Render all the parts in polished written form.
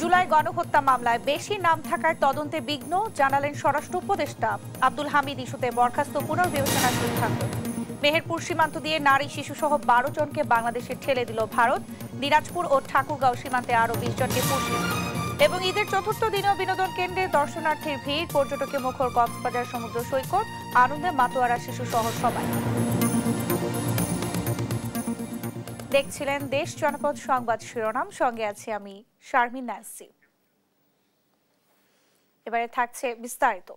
জুলাই গণহত্যা মামলায় বেশি নাম থাকার তদন্তে বিঘ্ন জানালেন স্বরাষ্ট্র উপদেষ্টা আব্দুল হামিদ। ইস্যুতে বরখাস্ত পুনর্বিবেচনার সিদ্ধান্ত। মেহেরপুর সীমান্ত দিয়ে নারী শিশুসহ 12 জনকে বাংলাদেশে ঠেলে দিল ভারত। দিনাজপুর ও ঠাকুরগাঁও সীমান্তে আরও 20 জনকে পুষিয়ে। এবং ঈদের চতুর্থ দিনেও বিনোদন কেন্দ্রে দর্শনার্থীর ভিড়, পর্যটকে মুখর কক্সবাজার সমুদ্র সৈকত, আনন্দে মাতোয়ারা শিশুসহ সবাই। দেখছিলেন দেশ জনপদ সংবাদ শিরোনাম, সঙ্গে আছি আমি শারমিন নাসি। এবারে থাকছে বিস্তারিত।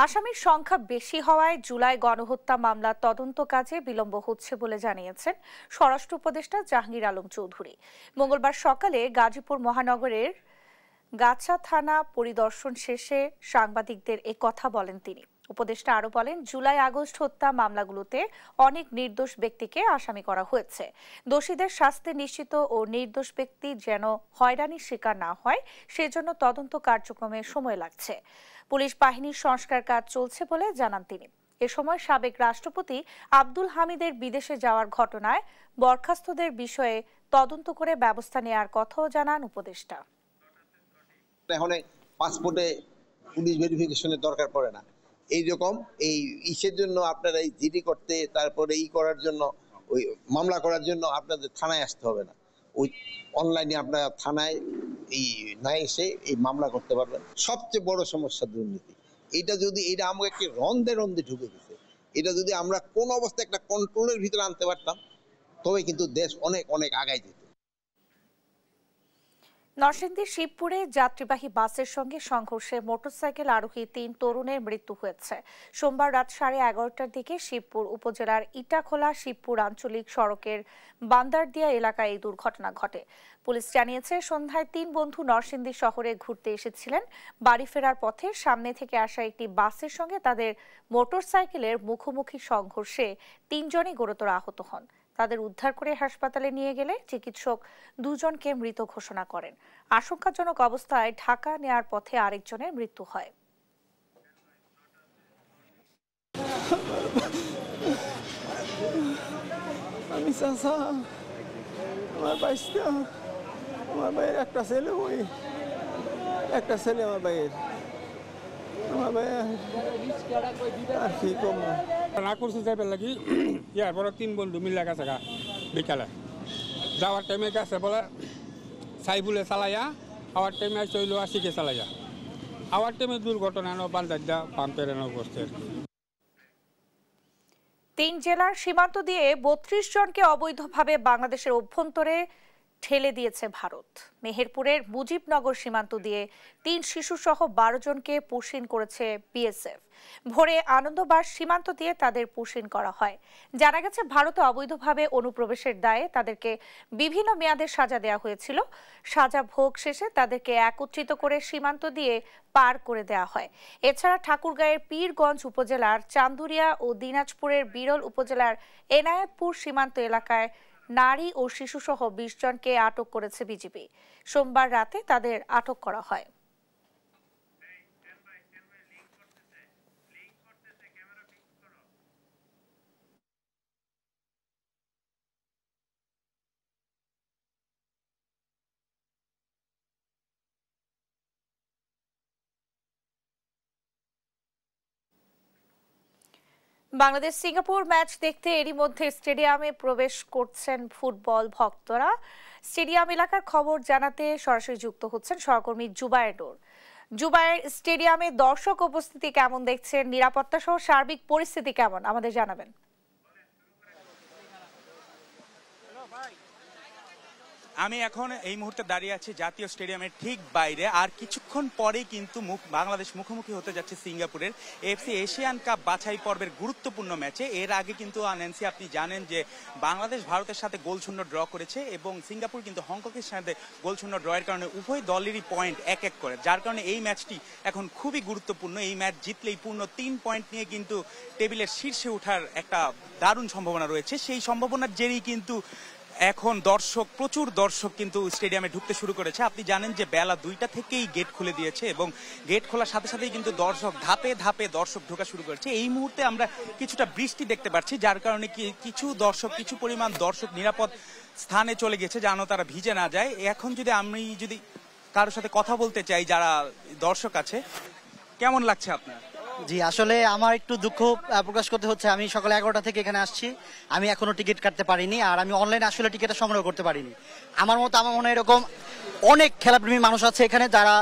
আসামির সংখ্যা বেশি হওয়ায় জুলাই গণহত্যা মামলার তদন্ত কাজে বিলম্ব হচ্ছে বলে জানিয়েছেন স্বরাষ্ট্র উপদেষ্টা জাহাঙ্গীর আলম চৌধুরী। মঙ্গলবার সকালে গাজীপুর মহানগরের গাছা থানা পরিদর্শন শেষে সাংবাদিকদের এ কথা বলেন তিনি। উপদেষ্টা আরো বলেন, জুলাই আগস্ট হত্যা মামলাগুলোতে অনেক নির্দোষ ব্যক্তিকে আসামি করা হয়েছে। দোষীদের শাস্তি নিশ্চিত ও নির্দোষ ব্যক্তি যেন হয়রানির শিকার না হয় সেজন্য তদন্ত কার্যক্রমে সময় লাগছে। পুলিশ বাহিনীর সংস্কার কাজ চলছে বলে জানান তিনি। এ সময় সাবেক রাষ্ট্রপতি আব্দুল হামিদের বিদেশে যাওয়ার ঘটনায় বরখাস্তদের বিষয়ে তদন্ত করে ব্যবস্থা নেওয়ার কথাও জানান উপদেষ্টা। এখন পাসপোর্টে পুলিশ ভেরিফিকেশনের দরকার পড়ে না। এইরকম এই ইসের জন্য আপনারা এই জিডি করতে, তারপরে করার জন্য, ওই মামলা করার জন্য আপনাদের থানায় আসতে হবে না। ওই অনলাইনে আপনারা থানায় না এসে এই মামলা করতে পারবেন। সবচেয়ে বড় সমস্যা দুর্নীতি। এটা আমাকে রন্ধে রন্ধে ঢুকে গেছে। এটা যদি আমরা কোন অবস্থায় একটা কন্ট্রোলের ভিতরে আনতে পারতাম, তবে কিন্তু দেশ অনেক অনেক আগায় যেত। নরসিংদীর শিবপুরে যাত্রীবাহী বাসের সঙ্গে সংঘর্ষে মোটরসাইকেল আরোহী 3 তরুণের মৃত্যু হয়েছে। সোমবার রাত 11:30টার দিকে শিবপুর উপজেলার ইটাখোলা শিবপুর আঞ্চলিক সড়কের বান্দারদিয়া এলাকায় এই দুর্ঘটনা ঘটে। পুলিশ জানিয়েছে, সন্ধ্যায় 3 বন্ধু নরসিংদী শহরে ঘুরতে এসেছিলেন। বাড়ি ফেরার পথে সামনে থেকে আসা একটি বাসের সঙ্গে তাদের মোটরসাইকেলের মুখোমুখি সংঘর্ষে 3 জনই গুরুতর আহত হন। তাদের উদ্ধার করে হাসপাতালে নিয়ে গেলে চিকিৎসক 2 জনকে মৃত ঘোষণা করেন। আশঙ্কাজনক অবস্থায় ঢাকা নেয়ার পথে আরেকজনের মৃত্যু হয়। আমার ভাইয়ের একটা ছেলে, একটা ছেলে আমার ভাইয়ের। না করছি যাইবার লাগি, ইয়ার পরে 3 বন্ধু মিলে গেছে বিকালে যাওয়ার টাইমে গেছে বলে সাইবুলে চালাইয়া, আওয়ার টাইমে চইল আশিকে চালাইয়া, আওয়ার টাইমে দুর্ঘটনা বান্দার পাম্পের বসছে। 3 জেলার সীমান্ত দিয়ে 32 জনকে অবৈধভাবে বাংলাদেশের অভ্যন্তরে ঠেলে দিয়েছে ভারত। মেহেরপুরের মুজিবনগর সীমান্ত দিয়ে 3 শিশুসহ 12 জনকে পুশিন করেছে বিএসএফ। ভোরে আনন্দবাস সীমান্ত দিয়ে তাদের পুশিন করা হয়। জানা গেছে, ভারতে অবৈধভাবে অনুপ্রবেশের দায়ে তাদেরকে বিভিন্ন মেয়াদের সাজা দেওয়া হয়েছিল। সাজা ভোগ শেষে তাদেরকে একত্রিত করে সীমান্ত দিয়ে পার করে দেওয়া হয়। এছাড়া ঠাকুরগাঁয়ের পীরগঞ্জ উপজেলার চান্দুরিয়া ও দিনাজপুরের বিরল উপজেলার এনায়েতপুর সীমান্ত এলাকায় নারী ও শিশুসহ 20 জনকে আটক করেছে বিজিবি। সোমবার রাতে তাদের আটক করা হয়। বাংলাদেশ সিঙ্গাপুর ম্যাচ দেখতে এরই মধ্যে স্টেডিয়ামে প্রবেশ করছেন ফুটবল ভক্তরা। স্টেডিয়াম এলাকার খবর জানাতে সরাসরি যুক্ত হচ্ছেন সহকর্মী জুবায়ের নূর। জুবায়ের, স্টেডিয়ামে দর্শক উপস্থিতি কেমন দেখছেন, নিরাপত্তা সহ সার্বিক পরিস্থিতি কেমন আমাদের জানাবেন। আমি এখন এই মুহূর্তে দাঁড়িয়ে আছি জাতীয় স্টেডিয়ামের ঠিক বাইরে। আর কিছুক্ষণ পরেই কিন্তু বাংলাদেশ মুখোমুখি হতে যাচ্ছে সিঙ্গাপুরের এফসি এশিয়ান কাপ বাছাই পর্বের গুরুত্বপূর্ণ ম্যাচে। এর আগে কিন্তু ন্যান্সি আপনি জানেন যে বাংলাদেশ ভারতের সাথে গোলশূন্য ড্র করেছে এবং সিঙ্গাপুর কিন্তু হংকংয়ের সাথে গোলশূন্য ড্রয়ের কারণে উভয় দলেরই পয়েন্ট এক করে, যার কারণে এই ম্যাচটি এখন খুবই গুরুত্বপূর্ণ। এই ম্যাচ জিতলেই পূর্ণ 3 পয়েন্ট নিয়ে কিন্তু টেবিলের শীর্ষে ওঠার একটা দারুণ সম্ভাবনা রয়েছে। সেই সম্ভাবনার জেরেই কিন্তু এখন প্রচুর দর্শক কিন্তু স্টেডিয়ামে ঢুকতে শুরু করেছে। আপনি জানেন যে বেলা 2টা থেকেই গেট খুলে দিয়েছে এবং গেট খোলার সাথে সাথেই কিন্তু ধাপে ধাপে দর্শক ঢোকা শুরু করেছে। এই মুহূর্তে আমরা কিছুটা বৃষ্টি দেখতে পাচ্ছি, যার কারণে কিছু পরিমাণ দর্শক নিরাপদ স্থানে চলে গেছে যেন তারা ভিজে না যায়। এখন যদি কারোর সাথে কথা বলতে চাই যারা দর্শক আছে। কেমন লাগছে আপনার? জি, আসলে আমার একটু দুঃখ প্রকাশ করতে হচ্ছে। আমি সকাল 11টা থেকে এখানে আসছি, আমি এখনো টিকিট কাটতে পারিনি, আর আমি অনলাইনে আসলে টিকিটটা সংগ্রহ করতে পারিনি। আমার মনে হয় এরকম অনেক খেলাপ্রেমী মানুষ আছে এখানে যারা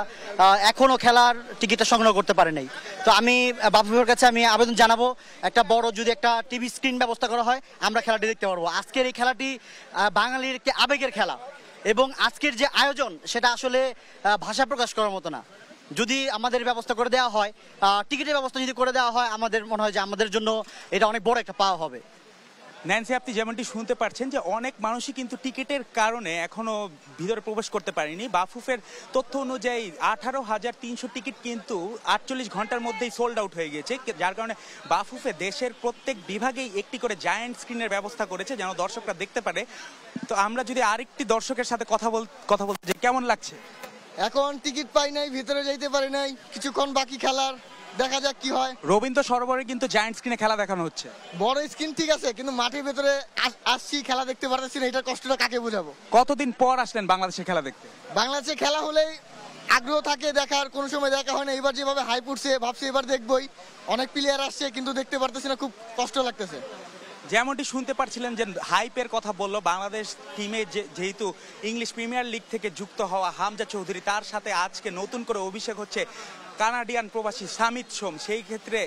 এখনো খেলার টিকিটটা সংগ্রহ করতে পারে নাই। তো আমি বাফুফের কাছে আমি আবেদন জানাবো, একটা বড় যদি একটা টিভি স্ক্রিন ব্যবস্থা করা হয় আমরা খেলাটি দেখতে পারবো। আজকের এই খেলাটি বাঙালির একটি আবেগের খেলা, এবং আজকের যে আয়োজন সেটা আসলে ভাষা প্রকাশ করার মতো না। যদি আমাদের ব্যবস্থা করে দেওয়া হয়, টিকিটের ব্যবস্থা যদি করে দেওয়া হয়, আমাদের মনে হয় যে আমাদের জন্য এটা অনেক বড় একটা পাওয়া হবে। ন্যান্সি, আপনি যেমনটি শুনতে পাচ্ছেন যে অনেক মানুষই কিন্তু টিকিটের কারণে এখনো ভিতরে প্রবেশ করতে পারেনি। বাফুফের তথ্য অনুযায়ী 18,300 টিকিট কিন্তু 48 ঘন্টার মধ্যেই সোল্ড আউট হয়ে গেছে, যার কারণে বাফুফে দেশের প্রত্যেক বিভাগেই একটি করে জায়ান্ট স্ক্রিনের ব্যবস্থা করেছে যেন দর্শকরা দেখতে পারে। তো আমরা যদি আরেকটি দর্শকের সাথে কথা বলতে যে কেমন লাগছে? এখন টিকিট পাই নাই, ভিতরে যাইতে পারি নাই, কিছুক্ষণ বাকি খেলার, দেখা যাক কি হয়। রবীন্দ্র সরোবরে কিন্তু জায়ান্ট স্ক্রিনে খেলা দেখানো হচ্ছে। বড় স্ক্রিন ঠিক আছে, কিন্তু মাঠের ভেতরে আসছি, খেলা দেখতে পারতেছি না, এটার কষ্টটা কাকে বোঝাবো? কতদিন পর আসলেন বাংলাদেশের খেলা দেখতে? বাংলাদেশে খেলা হলেই আগ্রহ থাকে দেখার, কোনো সময় দেখা হয় না। এবার যেভাবে হাইপ উঠছে ভাবছি এবার দেখবই, অনেক প্লেয়ার আসছে কিন্তু দেখতে পারতেছি না, খুব কষ্ট লাগতেছে। যেমনটি শুনতে পারছিলেন যে হাইপের কথা বললো বাংলাদেশ টিমে, যেহেতু ইংলিশ প্রিমিয়ার লিগ থেকে যুক্ত হওয়া হামজা চৌধুরী, তার সাথে আজকে নতুন করে অভিষেক হচ্ছে কানাডিয়ান প্রবাসী সামিত সোম। সেই ক্ষেত্রে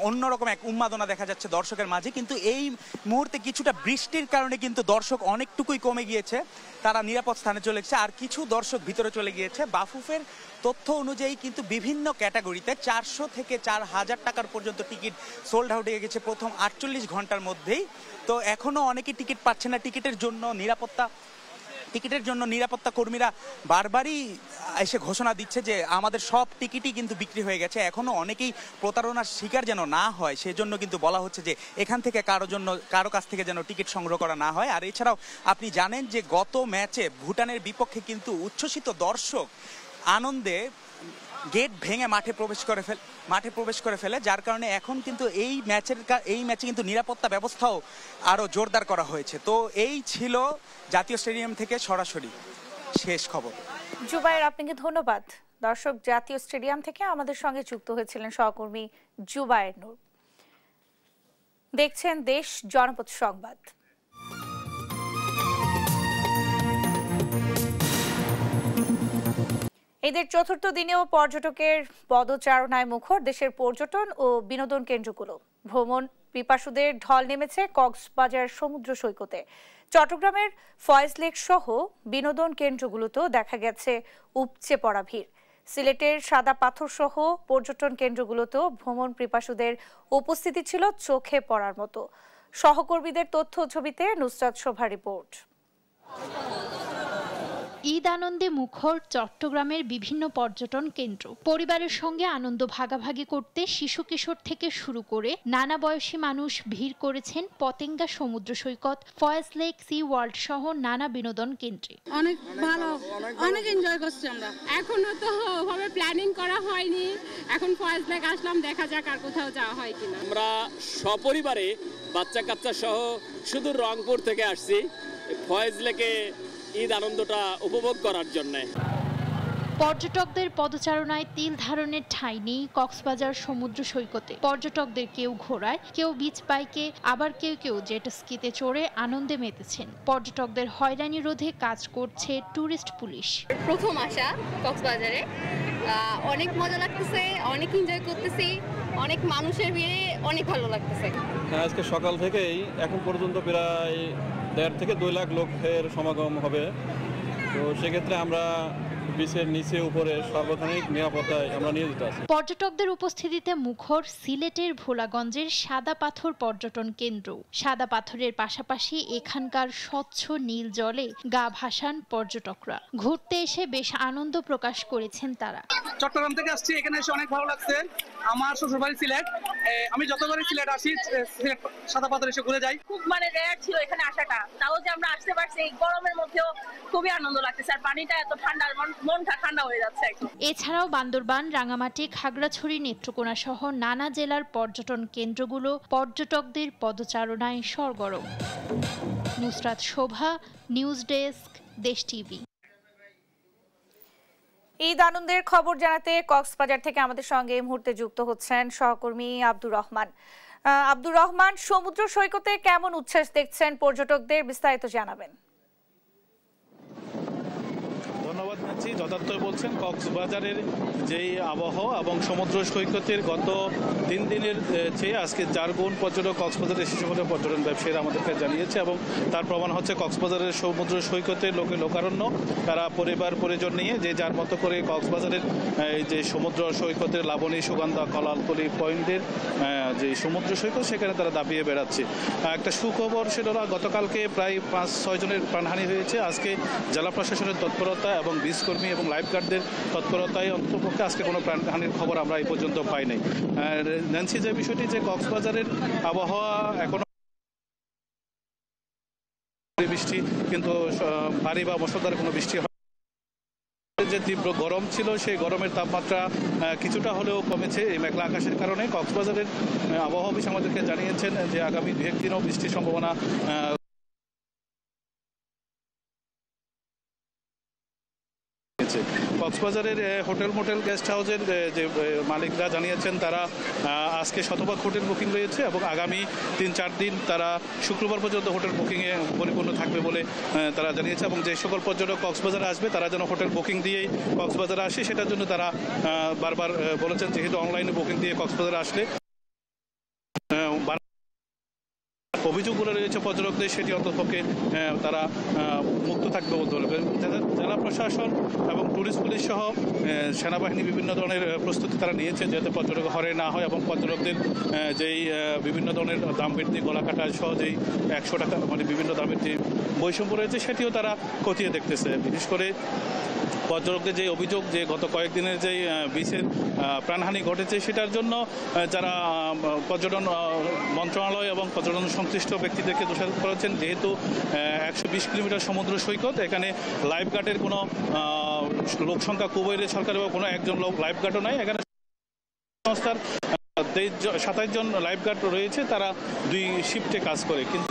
অন্যরকম এক উন্মাদনা দেখা যাচ্ছে দর্শকের মাঝে। কিন্তু এই মুহূর্তে কিছুটা বৃষ্টির কারণে কিন্তু দর্শক অনেকটুকুই কমে গিয়েছে, তারা নিরাপদ স্থানে চলে গেছে, আর কিছু দর্শক ভিতরে চলে গিয়েছে। বাফুফের তথ্য অনুযায়ী কিন্তু বিভিন্ন ক্যাটাগরিতে 400 থেকে 4,000 টাকার পর্যন্ত টিকিট সোল্ড আউট হয়ে গেছে প্রথম 48 ঘন্টার মধ্যেই। তো এখনো অনেকেই টিকিট পাচ্ছে না। টিকিটের জন্য নিরাপত্তা কর্মীরা বারবারই এসে ঘোষণা দিচ্ছে যে আমাদের সব টিকিটই কিন্তু বিক্রি হয়ে গেছে। এখনো অনেকেই প্রতারণার শিকার যেন না হয় সেজন্য কিন্তু বলা হচ্ছে যে এখান থেকে কারো কাছ থেকে যেন টিকিট সংগ্রহ করা না হয়। আর এছাড়াও আপনি জানেন যে গত ম্যাচে ভুটানের বিপক্ষে কিন্তু উচ্ছ্বসিত দর্শক আনন্দে গেট ভেঙে মাঠে প্রবেশ করে ফেলে, যার কারণে এখন কিন্তু এই ম্যাচে কিন্তু নিরাপত্তা ব্যবস্থাও আরো জোরদার করা হয়েছে। তো এই ছিল জাতীয় স্টেডিয়াম থেকে সরাসরি শেষ খবর। জুবায়ের, আপনাকে ধন্যবাদ। দর্শক, জাতীয় স্টেডিয়াম থেকে আমাদের সঙ্গে যুক্ত হয়েছিলেন সহকর্মী জুবায়ের নূর। দেখছেন দেশ জনপদ সংবাদ। ঈদের চতুর্থ দিনেও পর্যটকের পদচারণায় মুখর দেশের পর্যটন ও বিনোদন কেন্দ্রগুলো। ভ্রমণ পিপাসুদের ঢল নেমেছে কক্সবাজার সমুদ্র সৈকতে। চট্টগ্রামের ফয়েজ লেক সহ বিনোদন কেন্দ্রগুলোতেও দেখা গেছে উপচে পড়া ভিড়। সিলেটের সাদা পাথর সহ পর্যটন কেন্দ্রগুলোতেও ভ্রমণ পিপাসুদের উপস্থিতি ছিল চোখে পড়ার মতো। সহকর্মীদের তথ্য ছবিতে নুসরাত শোভার রিপোর্ট। ঈদ আনন্দে মুখর চট্টগ্রামের বিভিন্ন পর্যটন কেন্দ্র। পরিবারের সঙ্গে আনন্দ ভাগাভাগি করতে শিশু কিশোর থেকে শুরু করে নানা বয়সী মানুষ ভিড় করেছেন পতেঙ্গা সমুদ্র সৈকত, ফয়েজ লেক, সি ওয়ার্ল্ড সহ নানা বিনোদন কেন্দ্রে। অনেক ভালো, অনেক এনজয় করছি আমরা। এখনো তো ওভাবে প্ল্যানিং করা হয়নি, এখন ফয়েজ লেক আসলাম, দেখা যাক আর কোথাও যাওয়া হয় কিনা। আমরা সপরিবারে বাচ্চা কাচ্চা সহ শুধু রংপুর থেকে আসছি ফয়েজ লেকে ঈদ আনন্দটা উপভোগ করার জন্য। পর্যটকদের পদচারণায় তিল ধারণের ঠাঁই নেই কক্সবাজার সমুদ্র সৈকতে। পর্যটকদের কেউ ঘোড়ায়, কেউ বিচ বাইকে, আবার কেউ জেট স্কিতে চড়ে আনন্দে মেতেছেন। পর্যটকদের হয়রানি রোধে কাজ করছে ট্যুরিস্ট পুলিশ। প্রথম আসা কক্সবাজারে, অনেক মজা লাগতেছে, অনেক এনজয় করতেছি, অনেক মানুষের ভিড়ে অনেক ভালো লাগতেছে। আজকে সকাল থেকেই এখন পর্যন্ত প্রায় 1.5 থেকে 2 লাখ লোকের সমাগম হবে। তো সেক্ষেত্রে আমরা বিচের নিচে উপরে সর্বাধিক নিরাপত্তায় আমরা নিয়োজিত আছি। পর্যটকদের উপস্থিতিতে মুখর সিলেটের ভোলাগঞ্জের সাদা পাথর পর্যটন কেন্দ্র। সাদা পাথরের পাশাপাশি এখানকার স্বচ্ছ নীল জলে গা ভাসান পর্যটকরা। ঘুরতে এসে বেশ আনন্দ প্রকাশ করেছেন তারা। চট্টগ্রাম থেকে আসছি, এখানে এসে অনেক ভালো লাগছে। আমার শ্বশুরবাড়ি সিলেট, আমি যতবারই সিলেট আসি সিলেট সাদা পাথর এসে ঘুরে যাই। খুব রেয়ার ছিল এখানে আসাটা, তাও যে আমরা আসতে পারছি এই গরমের মধ্যেও খুবই আনন্দ লাগতেছে। আর পানিটা এত ঠান্ডা, মনটা ঠান্ডা হয়ে যাচ্ছে একদম। এছাড়াও বান্দরবান, রাঙামাটি, খাগড়াছড়ি, নেত্রকোনা সহ নানা জেলার পর্যটন কেন্দ্রগুলো পর্যটকদের পদচারণায় সরগরম। নুসরাত শোভা, নিউজ ডেস্ক, দেশ টিভি। ঈদ আনন্দের খবর জানাতে কক্সবাজার থেকে আমাদের সঙ্গে এই মুহূর্তে যুক্ত হচ্ছেন সহকর্মী আব্দুর রহমান। আব্দুর রহমান, সমুদ্র সৈকতে কেমন উচ্ছ্বাস দেখছেন পর্যটকদের, বিস্তারিত জানাবেন। ধন্যবাদ নাচ্ছি। যথার্থই বলছেন, কক্সবাজারের যেই আবহাওয়া এবং সমুদ্র সৈকতের গত 3 দিনের চেয়ে আজকে 4 গুণ পর্যটক কক্সবাজারে এসেছে বলে পর্যটন ব্যবসায়ীরা আমাদেরকে জানিয়েছে, এবং তার প্রমাণ হচ্ছে কক্সবাজারের সমুদ্র সৈকতে লোকারণ্য। তারা পরিবার পরিজন নিয়ে যে যার মতো করে কক্সবাজারের এই যে সমুদ্র সৈকতের লাবণী, সুগন্ধা, কলালতলি পয়েন্টের যে সমুদ্র সৈকত সেখানে তারা দাপিয়ে বেড়াচ্ছে। একটা সুখবর সেটা হলো গতকালকে প্রায় 5-6 জনের প্রাণহানি হয়েছে। আজকে জেলা প্রশাসনের তৎপরতা এবং বীজকর্মী এবং লাইফগার্ডদের তৎপরতায় অন্ততপক্ষে আজকে কোনো প্রাণহানির খবর আমরা এই পর্যন্ত পাই নাই। ন্যান্সি, যে বিষয়টি যে কক্সবাজারের আবহাওয়া এখনো বৃষ্টি, কিন্তু ভারী বা মুষলধারে কোনো বৃষ্টি হয়। যে তীব্র গরম ছিল সেই গরমের তাপমাত্রা কিছুটা হলেও কমেছে এই মেঘলা আকাশের কারণে। কক্সবাজারের আবহাওয়া অফিস আমাদেরকে জানিয়েছেন যে আগামী 2-1 দিনও বৃষ্টির সম্ভাবনা কক্সবাজারের হোটেল মোটেল গেস্ট হাউসের যে মালিকরা জানিয়েছেন তারা আজকে শতভাগ হোটেল বুকিং রয়েছে এবং আগামী 3-4 দিন তারা শুক্রবার পর্যন্ত হোটেল বুকিংয়ে পরিপূর্ণ থাকবে বলে তারা জানিয়েছে, এবং যে সকল পর্যটক কক্সবাজারে আসবে তারা যেন হোটেল বুকিং দিয়েই কক্সবাজারে আসে সেটার জন্য তারা বারবার বলেছেন, যেহেতু অনলাইনে বুকিং দিয়ে কক্সবাজারে আসলে অভিযোগগুলো রয়েছে পর্যটকদের সেটি অন্ততপক্ষে তারা মুক্ত থাকবে বলতে পারবে। জেলা প্রশাসন এবং ট্যুরিস্ট পুলিশ সহ সেনাবাহিনী বিভিন্ন ধরনের প্রস্তুতি তারা নিয়েছে যাতে পর্যটক হরে না হয়, এবং পর্যটকদের যেই বিভিন্ন ধরনের দাম বৃদ্ধি, গলা কাটা সহ যেই 100 টাকা মানে বিভিন্ন দামের যে বৈষম্য রয়েছে সেটিও তারা খতিয়ে দেখতেছে। বিশেষ করে পর্যটকদের যে অভিযোগ যে গত কয়েকদিনের যেই বিচের প্রাণহানি ঘটেছে সেটার জন্য যারা পর্যটন মন্ত্রণালয় এবং পর্যটন সংশ্লিষ্ট ব্যক্তিদেরকে দোষারোপ করেছেন, যেহেতু 120 কিলোমিটার সমুদ্র সৈকত, এখানে লাইফগার্ডের কোনো লোক সংখ্যা খুবই সরকারি বা কোনো একজন লোক লাইফগার্ডও নাই। এখানে সংস্থার 27 জন লাইফগার্ড রয়েছে, তারা 2 শিফটে কাজ করে। কিন্তু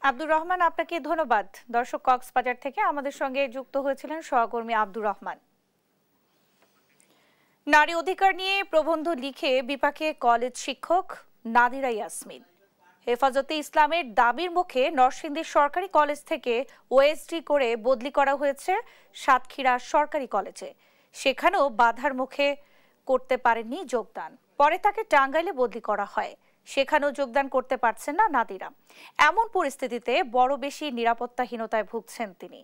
আব্দুর রহমান, আপনাকে ধন্যবাদ। দর্শক, কক্সবাজার থেকে আমাদের সঙ্গে যুক্ত হয়েছিলেন সহকর্মী আব্দুর রহমান। নারী অধিকার নিয়ে প্রবন্ধ লিখে বিপাকে কলেজ শিক্ষক নাদিরা ইয়াসমিন। হেফাজতে ইসলামের দাবির মুখে নরসিংদী সরকারি কলেজ থেকে ওএসডি করে বদলি করা হয়েছে সাতক্ষীরা সরকারি কলেজে। সেখানেও বাধার মুখে করতে পারেননি যোগদান। পরে তাকে টাঙ্গাইলে বদলি করা হয়, সেখানেও যোগদান করতে পারছেন না নাদিরা। এমন পরিস্থিতিতে বড় বেশি নিরাপত্তাহীনতায় ভুগছেন তিনি।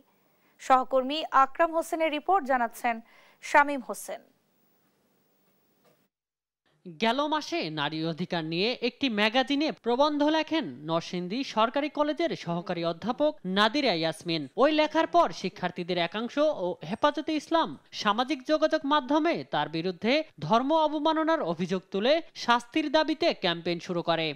সহকর্মী আকরাম হোসেনের রিপোর্ট, জানাচ্ছেন শামীম হোসেন। গেল মাসে নারী অধিকার নিয়ে একটি ম্যাগাজিনে প্রবন্ধ লেখেন নরসিংদী সরকারি কলেজের সহকারী অধ্যাপক নাদিরা ইয়াসমিন। ওই লেখার পর শিক্ষার্থীদের একাংশ ও হেফাজতে ইসলাম সামাজিক যোগাযোগ মাধ্যমে তার বিরুদ্ধে ধর্ম অবমাননার অভিযোগ তুলে শাস্তির দাবিতে ক্যাম্পেইন শুরু করে।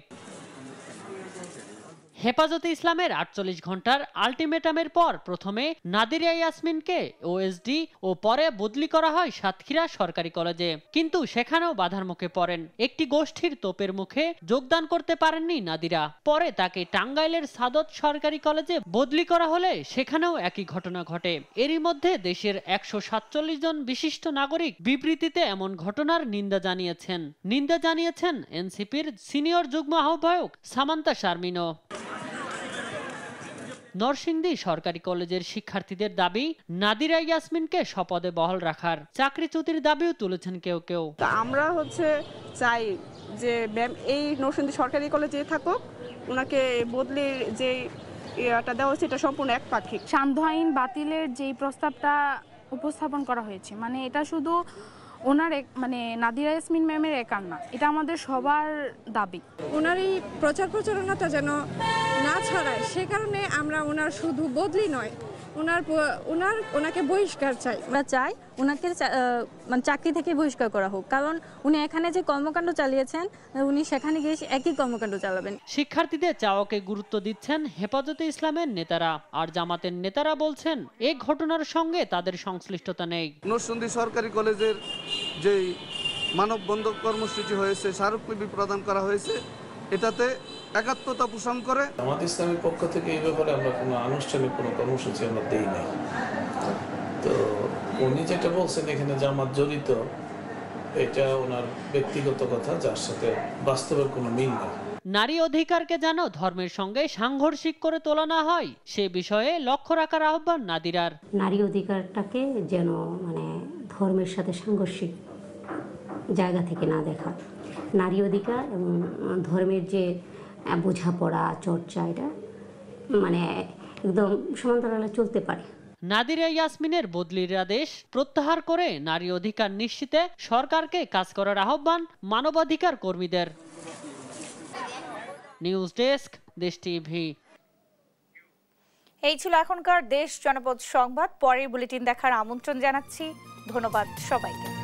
হেফাজতে ইসলামের 48 ঘন্টার আলটিমেটামের পর প্রথমে নাদিরা ইয়াসমিনকে ওএসডি ও পরে বদলি করা হয় সাতক্ষীরা সরকারি কলেজে, কিন্তু সেখানেও বাধার মুখে পড়েন। একটি গোষ্ঠীর তোপের মুখে যোগদান করতে পারেননি নাদিরা। পরে তাকে টাঙ্গাইলের সাদত সরকারি কলেজে বদলি করা হলে সেখানেও একই ঘটনা ঘটে। এরই মধ্যে দেশের 147 জন বিশিষ্ট নাগরিক বিবৃতিতে এমন ঘটনার নিন্দা জানিয়েছেন এনসিপির সিনিয়র যুগ্ম আহ্বায়ক সামান্তা শারমিনও। নরসিংদী সরকারি কলেজের শিক্ষার্থীদের দাবি নাদিরা ইয়াসমিনকে স্বপদে বহাল রাখার, চাকরিচ্যুতির দাবিও তুলেছেন কেউ। আমরা চাই যে ম্যাম এই নরসিংদী সরকারি কলেজে থাকুক, ওনাকে বদলির যে এটা দেওয়া হচ্ছে এটা সম্পূর্ণ একপাক্ষিক। সান্ধ্য আইন বাতিলের যে প্রস্তাবটা উপস্থাপন করা হয়েছে, মানে এটা শুধু ওনার মানে নাদিরা ইয়াসমিন ম্যামের একার না, এটা আমাদের সবার দাবি। ওনার এই প্রচারণাটা যেন না ছড়ায়, সে কারণে আমরা ওনার শুধু বদলি নয়, ওনাকে বহিষ্কার চাই। আমরা চাই ওনাকে মানে চাকরি থেকে বহিষ্কার করা হোক, কারণ উনি এখানে যে কর্মকাণ্ড চালিয়েছেন উনি সেখানে গিয়ে একই কর্মকাণ্ড চালাবেন। শিক্ষার্থীদের চাওয়াকে গুরুত্ব দিচ্ছেন হেফাজতে ইসলামের নেতারা, আর জামাতের নেতারা বলছেন এই ঘটনার সঙ্গে তাদের সংশ্লিষ্টতা নেই। নরসিংদী সরকারি কলেজের যেই মানববন্ধন কর্মসূচি হয়েছে, স্মারকলিপি প্রদান করা হয়েছে, এটাতে একাত্মতা পোষণ করে। জামাত ইসলামের পক্ষ থেকে এই ব্যাপারে আমরা কোনো আনুষ্ঠানিক কোনো কর্মসূচি আমরা দেই নাই। তো উনি যেটা বলছেন এখানে জামাত জড়িত, এটা ওনার ব্যক্তিগত কথা, যার সাথে বাস্তবের কোনো মিল নেই। নারী অধিকারকে যেন ধর্মের সঙ্গে সাংঘর্ষিক করে তোলা না হয় সে বিষয়ে লক্ষ্য রাখার আহ্বান নাদিরার। নারী অধিকারটাকে যেন মানে ধর্মের সাথে সাংঘর্ষিক জায়গা থেকে না দেখা, নারী অধিকার এবং ধর্মের যে বোঝাপড়া চর্চা এটা মানে একদম সমান্তরালে চলতে পারে। নাদিরা ইয়াসমিনের বদলির আদেশ প্রত্যাহার করে নারী অধিকার নিশ্চিতে সরকারকে কাজ করার আহ্বান মানবাধিকার কর্মীদের। নিউজ ডেস্ক, দেশ টিভি। এই ছিল এখনকার দেশ জনপদ সংবাদ। পরের বুলেটিন দেখার আমন্ত্রণ জানাচ্ছি। ধন্যবাদ সবাইকে।